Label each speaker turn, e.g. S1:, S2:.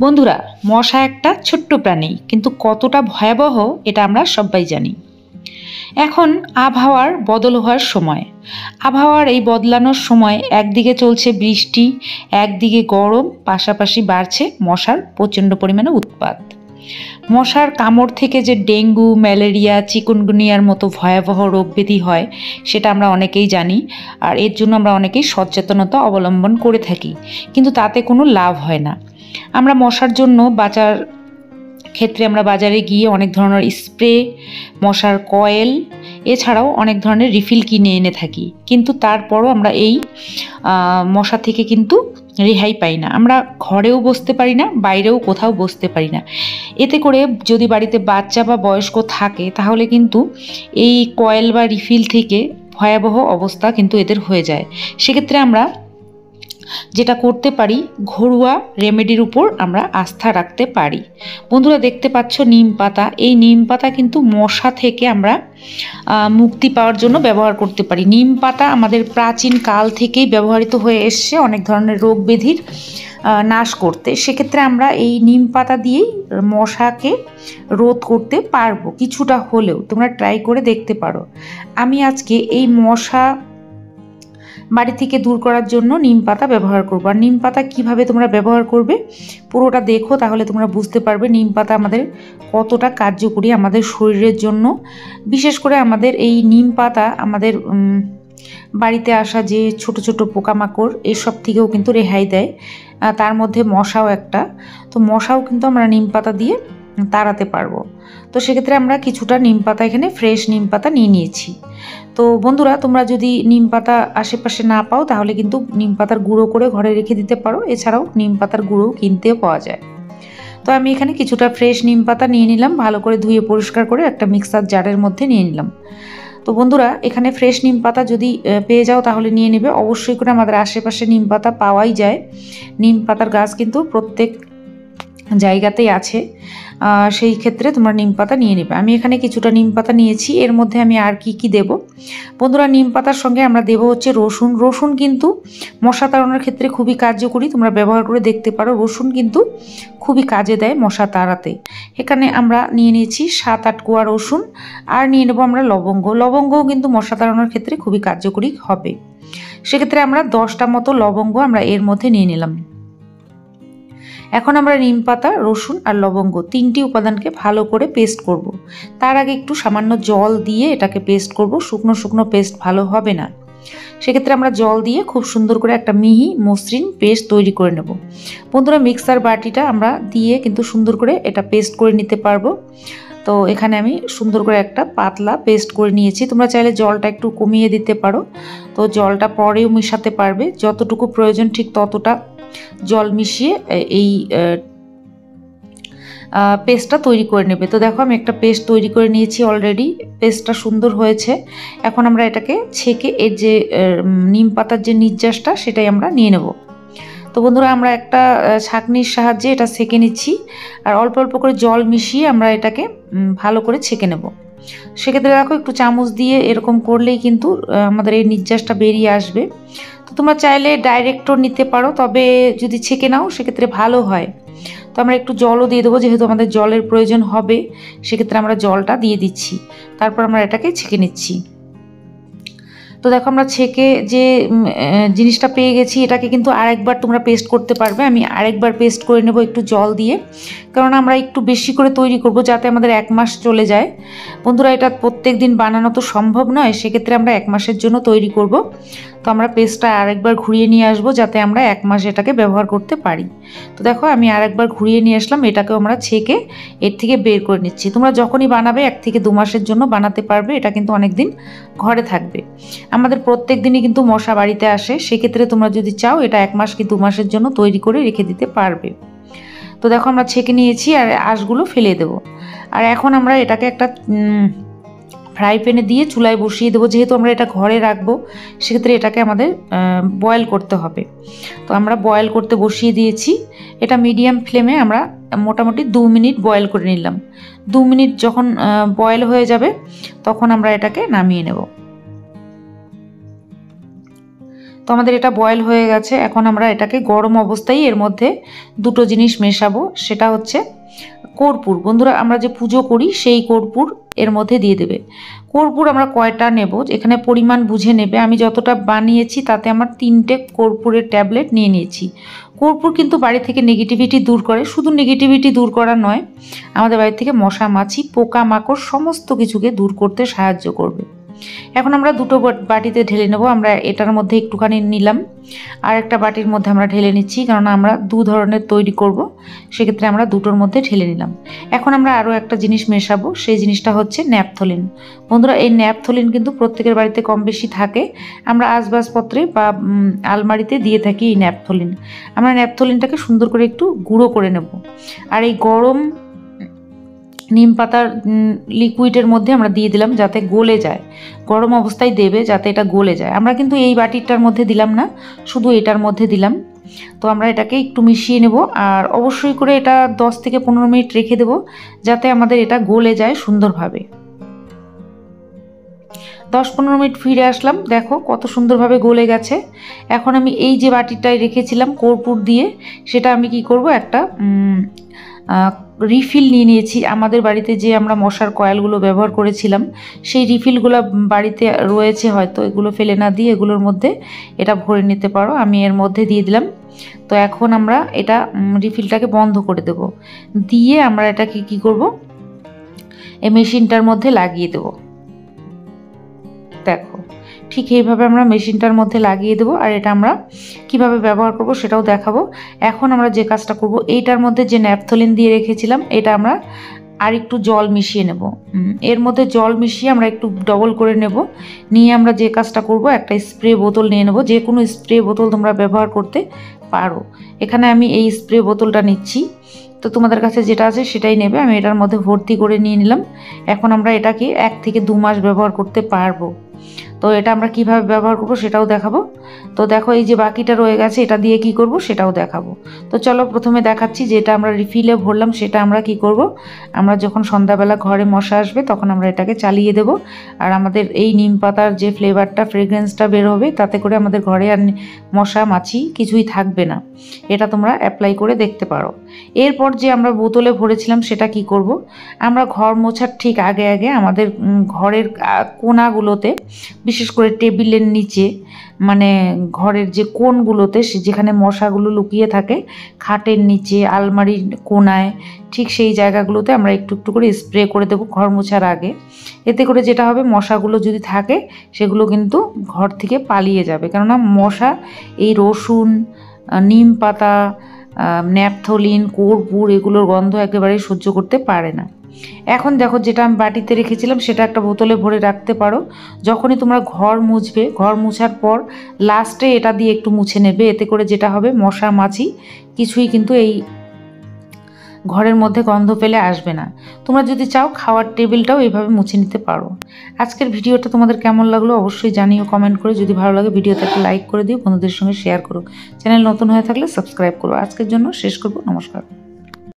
S1: বন্ধুরা, মশা একটা ছোট্ট প্রাণী, কিন্তু কতটা ভয়াবহ এটা আমরা সবাই জানি। এখন আবহাওয়ার বদল হওয়ার সময়, আবহাওয়ার এই বদলানোর সময় একদিকে চলছে বৃষ্টি, একদিকে গরম, পাশাপাশি বাড়ছে মশার প্রচণ্ড পরিমাণে উৎপাত। মশার কামড় থেকে যে ডেঙ্গু, ম্যালেরিয়া, চিকুনগুনিয়ার মতো ভয়াবহ রোগ ব্যাধি হয় সেটা আমরা অনেকেই জানি, আর এর জন্য আমরা অনেকেই সচেতনতা অবলম্বন করে থাকি, কিন্তু তাতে কোনো লাভ হয় না। আমরা মশার জন্য বাঁচার ক্ষেত্রে আমরা বাজারে গিয়ে অনেক ধরনের স্প্রে, মশার কয়েল, এছাড়াও অনেক ধরনের রিফিল কিনে এনে থাকি, কিন্তু তারপরও আমরা এই মশা থেকে কিন্তু রেহাই পাই না। আমরা ঘরেও বসতে পারি না, বাইরেও কোথাও বসতে পারি না। এতে করে যদি বাড়িতে বাচ্চা বা বয়স্ক থাকে তাহলে কিন্তু এই কয়েল বা রিফিল থেকে ভয়াবহ অবস্থা কিন্তু এদের হয়ে যায়। সেক্ষেত্রে আমরা যেটা করতে পারি, ঘরোয়া রেমেডির উপর আমরা আস্থা রাখতে পারি। বন্ধুরা, দেখতে পাচ্ছ নিম পাতা। এই নিম পাতা কিন্তু মশা থেকে আমরা মুক্তি পাওয়ার জন্য ব্যবহার করতে পারি। নিম পাতা আমাদের প্রাচীন কাল থেকেই ব্যবহৃত হয়ে এসছে অনেক ধরনের রোগ ব্যাধির নাশ করতে। সেক্ষেত্রে আমরা এই নিম পাতা দিয়েই মশাকে রোধ করতে পারবো কিছুটা হলেও। তোমরা ট্রাই করে দেখতে পারো। আমি আজকে এই মশা বাড়ি থেকে দূর করার জন্য নিম পাতা ব্যবহার করবো। আর নিম পাতা কীভাবে তোমরা ব্যবহার করবে পুরোটা দেখো, তাহলে তোমরা বুঝতে পারবে নিম পাতা আমাদের কতটা কার্যকরী আমাদের শরীরের জন্য। বিশেষ করে আমাদের এই নিম পাতা আমাদের বাড়িতে আসা যে ছোট ছোট পোকামাকড় এসব থেকেও কিন্তু রেহাই দেয়। তার মধ্যে মশাও একটা, তো মশাও কিন্তু আমরা নিম পাতা দিয়ে তাড়াতে পারবো। তো সেক্ষেত্রে আমরা কিছুটা নিম পাতা, এখানে ফ্রেশ নিম পাতা নিয়ে নিয়েছি। তো বন্ধুরা, তোমরা যদি নিম পাতা আশেপাশে না পাও তাহলে কিন্তু নিম পাতার গুঁড়ো করে ঘরে রেখে দিতে পারো। এছাড়াও নিম পাতার গুঁড়ো কিনতেও পাওয়া যায়। তো আমি এখানে কিছুটা ফ্রেশ নিম পাতা নিয়ে নিলাম, ভালো করে ধুয়ে পরিষ্কার করে একটা মিক্সার জারের মধ্যে নিয়ে নিলাম। তো বন্ধুরা, এখানে ফ্রেশ নিম পাতা যদি পেয়ে যাও তাহলে নিয়ে নেবে। অবশ্যই করে আমাদের আশেপাশে নিম পাতা পাওয়াই যায়। নিম পাতার গাছ কিন্তু প্রত্যেক জায়গাতেই আছে, সেই ক্ষেত্রে তোমরা নিম পাতা নিয়ে নেবে। আমি এখানে কিছুটা নিম পাতা নিয়েছি। এর মধ্যে আমি আর কি কি দেব বন্ধুরা, নিম পাতার সঙ্গে আমরা দেব হচ্ছে রসুন। রসুন কিন্তু মশা তাড়ানোর ক্ষেত্রে খুবই কার্যকরী, তোমরা ব্যবহার করে দেখতে পারো। রসুন কিন্তু খুবই কাজে দেয় মশা তাড়াতে। এখানে আমরা নিয়ে নিয়েছি 7-8 কোয়া রসুন, আর নিয়ে নেবো আমরা লবঙ্গ। লবঙ্গও কিন্তু মশা তাড়ানোর ক্ষেত্রে খুবই কার্যকরী হবে। সেক্ষেত্রে আমরা 10টা মতো লবঙ্গ আমরা এর মধ্যে নিয়ে নিলাম। এখন আমরা নিম পাতা, রসুন আর লবঙ্গ 3টি উপাদানকে ভালো করে পেস্ট করব। তার আগে একটু সামান্য জল দিয়ে এটাকে পেস্ট করব। শুকনো শুকনো পেস্ট ভালো হবে না। সেক্ষেত্রে আমরা জল দিয়ে খুব সুন্দর করে একটা মিহি মসৃণ পেস্ট তৈরি করে নেব। বন্ধুরা, মিক্সার বাটিটা আমরা দিয়ে কিন্তু সুন্দর করে এটা পেস্ট করে নিতে পারবো। তো এখানে আমি সুন্দর করে একটা পাতলা পেস্ট করে নিয়েছি। তোমরা চাইলে জলটা একটু কমিয়ে দিতে পারো, তো জলটা পরেও মিশাতে পারবে। যতটুকু প্রয়োজন ঠিক ততটা জল মিশিয়ে এই পেস্টটা তৈরি করে নেবে। তো দেখো, আমি একটা পেস্ট তৈরি করে নিয়েছি অলরেডি। পেস্টটা সুন্দর হয়েছে। এখন আমরা এটাকে ছেঁকে এর যে নিম পাতার যে নির্যাসটা সেটাই আমরা নিয়ে নেব। তো বন্ধুরা, আমরা একটা ছাঁকনির সাহায্যে এটা ছেঁকে নিচ্ছি, আর অল্প অল্প করে জল মিশিয়ে আমরা এটাকে ভালো করে ছেঁকে নেব। সেক্ষেত্রে দেখো, একটু চামচ দিয়ে এরকম করলেই কিন্তু আমাদের এই নির্যাসটা বেরিয়ে আসবে। তো তোমরা চাইলে ডাইরেক্টও নিতে পারো, তবে যদি ছেঁকে নাও সেক্ষেত্রে ভালো হয়। তো আমরা একটু জলও দিয়ে দেবো, যেহেতু আমাদের জলের প্রয়োজন হবে সেক্ষেত্রে আমরা জলটা দিয়ে দিচ্ছি। তারপর আমরা এটাকে ছেঁকে নিচ্ছি। তো দেখো, আমরা ছেঁকে যে জিনিসটা পেয়ে গেছি, এটাকে কিন্তু আরেকবার তোমরা পেস্ট করতে পারবে। আমি আরেকবার পেস্ট করে নেব একটু জল দিয়ে, কারণ আমরা একটু বেশি করে তৈরি করব যাতে আমাদের 1 মাস চলে যায়। বন্ধুরা, এটা প্রত্যেক দিন বানানো তো সম্ভব নয়, সেক্ষেত্রে আমরা 1 মাসের জন্য তৈরি করব। তো আমরা পেস্টটা আরেকবার ঘুরিয়ে নিয়ে আসবো যাতে আমরা 1 মাস এটাকে ব্যবহার করতে পারি। তো দেখো, আমি আরেকবার ঘুরিয়ে নিয়ে আসলাম। এটাকেও আমরা ছেঁকে এর থেকে বের করে নিচ্ছি। তোমরা যখনই বানাবে 1 থেকে 2 মাসের জন্য বানাতে পারবে। এটা কিন্তু অনেক দিন ঘরে থাকবে। আমাদের প্রত্যেক দিনই কিন্তু মশা বাড়িতে আসে, সেক্ষেত্রে তোমরা যদি চাও এটা 1 মাস কি 2 মাসের জন্য তৈরি করে রেখে দিতে পারবে। তো দেখো, আমরা ছেঁকে নিয়েছি আর আঁশগুলো ফেলে দেবো। আর এখন আমরা এটাকে একটা ফ্রাই প্যানে দিয়ে চুলায় বসিয়ে দেবো। যেহেতু আমরা এটা ঘরে রাখবো সেক্ষেত্রে এটাকে আমাদের বয়েল করতে হবে। তো আমরা বয়েল করতে বসিয়ে দিয়েছি। এটা মিডিয়াম ফ্লেমে আমরা মোটামুটি 2 মিনিট বয়েল করে নিলাম। 2 মিনিট যখন বয়েল হয়ে যাবে তখন আমরা এটাকে নামিয়ে নেব। তো আমাদের এটা বয়েল হয়ে গেছে। এখন আমরা এটাকে গরম অবস্থায় এর মধ্যে দুটো জিনিস মেশাবো, সেটা হচ্ছে কর্পূর। বন্ধুরা, আমরা যে পুজো করি সেই কর্পূর এর মধ্যে দিয়ে দেবে। কর্পূর আমরা কয়টা নেব এখানে পরিমাণ বুঝে নেবে। আমি যতটা বানিয়েছি তাতে আমার 3টে কর্পূরের ট্যাবলেট নিয়ে নিয়েছি। কর্পূর কিন্তু বাড়ি থেকে নেগেটিভিটি দূর করে, শুধু নেগেটিভিটি দূর করা নয়, আমাদের বাড়ি থেকে মশা মাছি পোকামাকড় সমস্ত কিছুকে দূর করতে সাহায্য করবে। এখন আমরা দুটো বাটিতে ঢেলে নেব। আমরা এটার মধ্যে একটুখানি নিলাম, আর একটা বাটির মধ্যে আমরা ঢেলে নিচ্ছি, কারণ আমরা 2 ধরনের তৈরি করব, সেক্ষেত্রে আমরা দুটোর মধ্যে ঢেলে নিলাম। এখন আমরা আরও একটা জিনিস মেশাবো, সেই জিনিসটা হচ্ছে ন্যাপথলিন। বন্ধুরা, এই ন্যাপথলিন কিন্তু প্রত্যেকের বাড়িতে কম বেশি থাকে। আমরা আসবাবপত্রে বা আলমারিতে দিয়ে থাকি এই ন্যাপথলিন। আমরা ন্যাপথলিনটাকে সুন্দর করে একটু গুঁড়ো করে নেব, আর এই গরম নিম পাতার লিকুইডের মধ্যে আমরা দিয়ে দিলাম যাতে গলে যায়। গরম অবস্থায় দেবে যাতে এটা গলে যায়। আমরা কিন্তু এই বাটিটার মধ্যে দিলাম না, শুধু এটার মধ্যে দিলাম। তো আমরা এটাকে একটু মিশিয়ে নেব, আর অবশ্যই করে এটা 10 থেকে 15 মিনিট রেখে দেব যাতে আমাদের এটা গলে যায় সুন্দরভাবে। 10-15 মিনিট ফিরে আসলাম, দেখো কত সুন্দরভাবে গলে গেছে। এখন আমি এই যে বাটিটায় রেখেছিলাম কর্পূর দিয়ে, সেটা আমি কি করব, একটা রিফিল নিয়ে নিয়েছি। আমাদের বাড়িতে যে আমরা মশার কয়েলগুলো ব্যবহার করেছিলাম সেই রিফিলগুলো বাড়িতে রয়েছে, হয়তো এগুলো ফেলে না দিয়ে এগুলোর মধ্যে এটা ভরে নিতে পারো। আমি এর মধ্যে দিয়ে দিলাম। তো এখন আমরা এটা রিফিলটাকে বন্ধ করে দেব, দিয়ে আমরা এটাকে কি করব, এই মেশিনটার মধ্যে লাগিয়ে দেব। দেখো ঠিক এইভাবে আমরা মেশিনটার মধ্যে লাগিয়ে দেবো, আর এটা আমরা কিভাবে ব্যবহার করব সেটাও দেখাবো। এখন আমরা যে কাজটা করব, এইটার মধ্যে যে ন্যাপথলিন দিয়ে রেখেছিলাম এটা আমরা আর একটু জল মিশিয়ে নেব। এর মধ্যে জল মিশিয়ে আমরা একটু ডবল করে নেব, নিয়ে আমরা যে কাজটা করব, একটা স্প্রে বোতল নিয়ে নেব। যে কোনো স্প্রে বোতল তোমরা ব্যবহার করতে পারো। এখানে আমি এই স্প্রে বোতলটা নিচ্ছি, তো তোমাদের কাছে যেটা আছে সেটাই নেবে। আমি এটার মধ্যে ভর্তি করে নিয়ে নিলাম। এখন আমরা এটাকে 1 থেকে 2 মাস ব্যবহার করতে পারবো। তো এটা আমরা কিভাবে ব্যবহার করব সেটাও দেখাবো। তো দেখো এই যে বাকিটা রয়ে গেছে, এটা দিয়ে কি করব সেটাও দেখাবো। তো চলো প্রথমে দেখাচ্ছি, যেটা আমরা রিফিলে ভরলাম সেটা আমরা কি করব, আমরা যখন সন্ধ্যাবেলা ঘরে মশা আসবে তখন আমরা এটাকে চালিয়ে দেব, আর আমাদের এই নিম পাতার যে ফ্লেভারটা ফ্রেগ্রেন্সটা বের হবে, তাতে করে আমাদের ঘরে আর মশা মাছি কিছুই থাকবে না। এটা তোমরা অ্যাপ্লাই করে দেখতে পারো। এরপর যে আমরা বোতলে ভরেছিলাম সেটা কি করব, আমরা ঘর মোছার ঠিক আগে আগে আমাদের ঘরের কোণাগুলোতে, বিশেষ করে টেবিলের নিচে, মানে ঘরের যে কোণগুলোতে যেখানে মশাগুলো লুকিয়ে থাকে, খাটের নিচে, আলমারির কোণায়, ঠিক সেই জায়গাগুলোতে আমরা একটু একটু করে স্প্রে করে দেবো ঘর মোছার আগে। এতে করে যেটা হবে, মশাগুলো যদি থাকে সেগুলো কিন্তু ঘর থেকে পালিয়ে যাবে, কেননা মশা এই রসুন, নিম পাতা, ন্যাপথলিন, কর্পূর এগুলোর গন্ধ একেবারেই সহ্য করতে পারে না। এখন দেখো যেটা আমি বাটিতে রেখেছিলাম সেটা একটা বোতলে ভরে রাখতে পারো। যখনই তোমরা ঘর মুছবে, ঘর মুছার পর লাস্টে এটা দিয়ে একটু মুছে নেবে। এতে করে যেটা হবে, মশা মাছি কিছুই কিন্তু এই ঘরের মধ্যে গন্ধ পেলে আসবে না। তোমরা যদি চাও খাওয়ার টেবিলটাও এইভাবে মুছে নিতে পারো। আজকের ভিডিওটা তোমাদের কেমন লাগলো অবশ্যই জানিও কমেন্ট করে। যদি ভালো লাগে ভিডিওতে একটা লাইক করে দিও, বন্ধুদের সঙ্গে শেয়ার করো। চ্যানেল নতুন হয়ে থাকলে সাবস্ক্রাইব করো। আজকের জন্য শেষ করবো, নমস্কার।